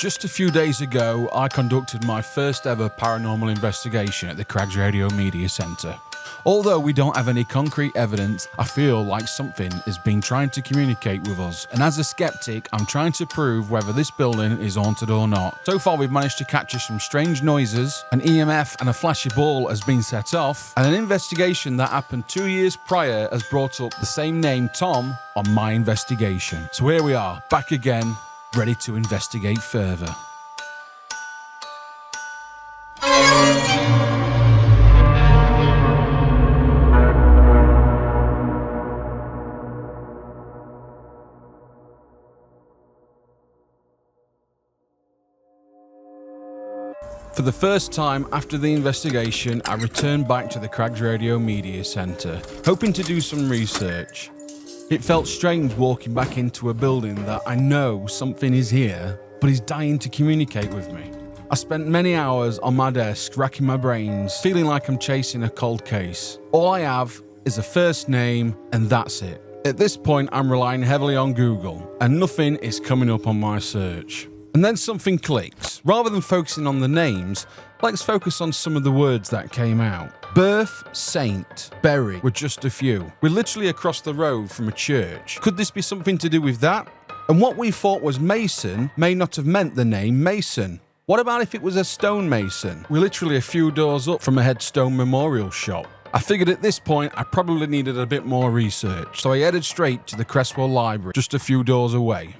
Just a few days ago, I conducted my first ever paranormal investigation at the Crags Radio Media Centre. Although we don't have any concrete evidence, I feel like something has been trying to communicate with us. And as a skeptic, I'm trying to prove whether this building is haunted or not. So far, we've managed to capture some strange noises, an EMF and a flashy ball has been set off, and an investigation that happened 2 years prior has brought up the same name, Tom, on my investigation. So here we are, back again, ready to investigate further. For the first time after the investigation, I returned back to the Crags Radio Media Centre, hoping to do some research. It felt strange walking back into a building that I know something is here, but is dying to communicate with me. I spent many hours on my desk racking my brains, feeling like I'm chasing a cold case. All I have is a first name, and that's it. At this point, I'm relying heavily on Google, and nothing is coming up on my search. And then something clicks. Rather than focusing on the names, let's focus on some of the words that came out. Birth, saint, bury were just a few. We're literally across the road from a church. Could this be something to do with that? And what we thought was Mason may not have meant the name Mason. What about if it was a stonemason? We're literally a few doors up from a headstone memorial shop. I figured at this point I probably needed a bit more research, so I headed straight to the Creswell Library, just a few doors away.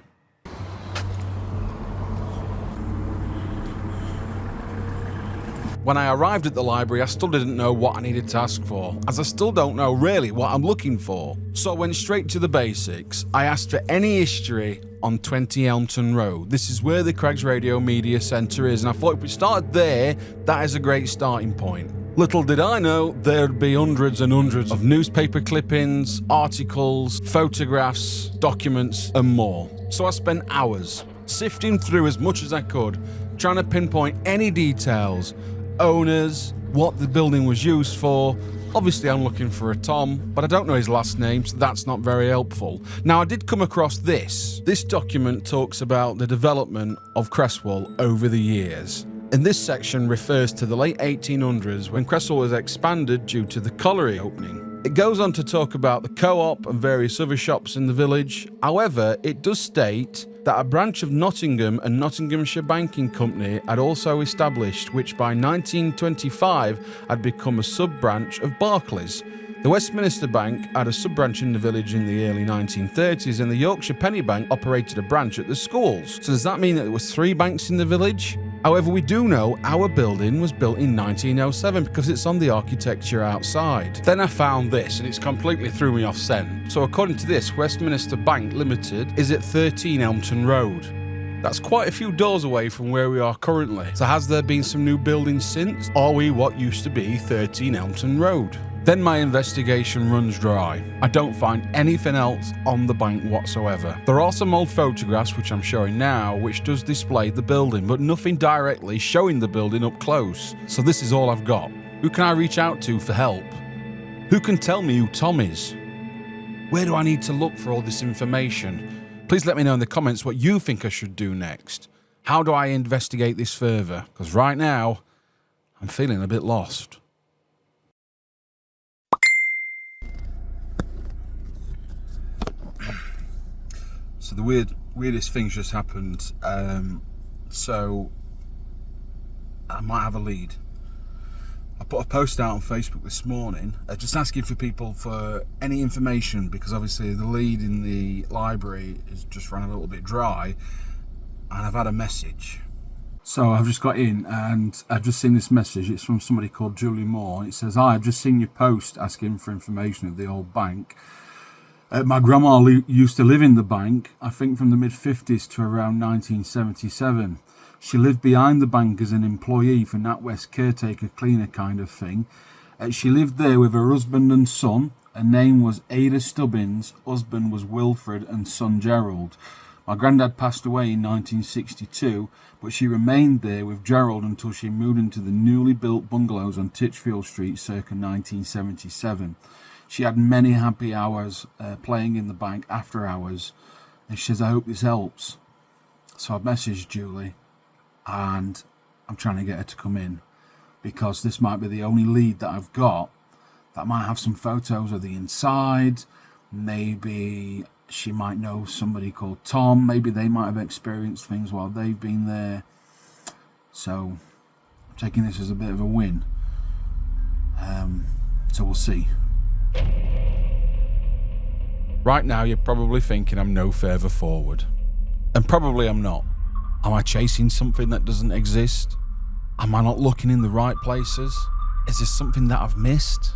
When I arrived at the library, I still didn't know what I needed to ask for, as I still don't know really what I'm looking for. So I went straight to the basics. I asked for any history on 20 Elmton Road. This is where the Crags Radio Media Centre is, and I thought if we started there, that is a great starting point. Little did I know there'd be hundreds and hundreds of newspaper clippings, articles, photographs, documents, and more. So I spent hours sifting through as much as I could, trying to pinpoint any details, owners, what the building was used for. Obviously I'm looking for a Tom, but I don't know his last name, so that's not very helpful. Now I did come across this. This document talks about the development of Creswell over the years. And this section refers to the late 1800s when Creswell was expanded due to the colliery opening. It goes on to talk about the co-op and various other shops in the village. However, it does state that a branch of Nottingham and Nottinghamshire Banking Company had also established, which by 1925 had become a sub-branch of Barclays. The Westminster Bank had a sub-branch in the village in the early 1930s, and the Yorkshire Penny Bank operated a branch at the schools. So does that mean that there was 3 banks in the village? However, we do know our building was built in 1907 because it's on the architecture outside. Then I found this and it's completely threw me off scent. So according to this, Westminster Bank Limited is at 13 Elmton Road. That's quite a few doors away from where we are currently. So has there been some new buildings since? Are we what used to be 13 Elmton Road? Then my investigation runs dry. I don't find anything else on the bank whatsoever. There are some old photographs, which I'm showing now, which does display the building, but nothing directly showing the building up close. So this is all I've got. Who can I reach out to for help? Who can tell me who Tom is? Where do I need to look for all this information? Please let me know in the comments what you think I should do next. How do I investigate this further? Because right now, I'm feeling a bit lost. So the weirdest things just happened. So I might have a lead. I put a post out on Facebook this morning, just asking for people for any information, because obviously the lead in the library is just run a little bit dry, and I've had a message. So I've just got in and I've just seen this message. It's from somebody called Julie Moore. It says, "Hi, I've just seen your post asking for information at the old bank. My grandma used to live in the bank, I think from the mid-50s to around 1977. She lived behind the bank as an employee for NatWest caretaker cleaner kind of thing. She lived there with her husband and son. Her name was Ada Stubbins, husband was Wilfred and son Gerald. My granddad passed away in 1962, but she remained there with Gerald until she moved into the newly built bungalows on Titchfield Street circa 1977. She had many happy hours playing in the bank after hours, and she says, I hope this helps." So I've messaged Julie, and I'm trying to get her to come in, because this might be the only lead that I've got that might have some photos of the inside. Maybe she might know somebody called Tom. Maybe they might have experienced things while they've been there. So I'm taking this as a bit of a win. So we'll see. Right now you're probably thinking I'm no further forward. And probably I'm not. Am I chasing something that doesn't exist? Am I not looking in the right places? Is this something that I've missed?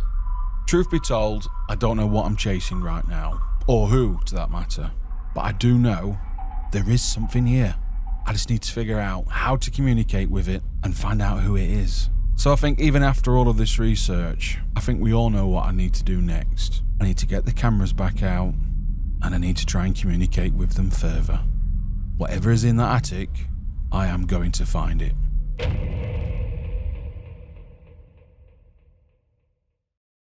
Truth be told, I don't know what I'm chasing right now, or who, to that matter. But I do know there is something here. I just need to figure out how to communicate with it and find out who it is. So I think even after all of this research, I think we all know what I need to do next. I need to get the cameras back out, and I need to try and communicate with them further. Whatever is in that attic, I am going to find it.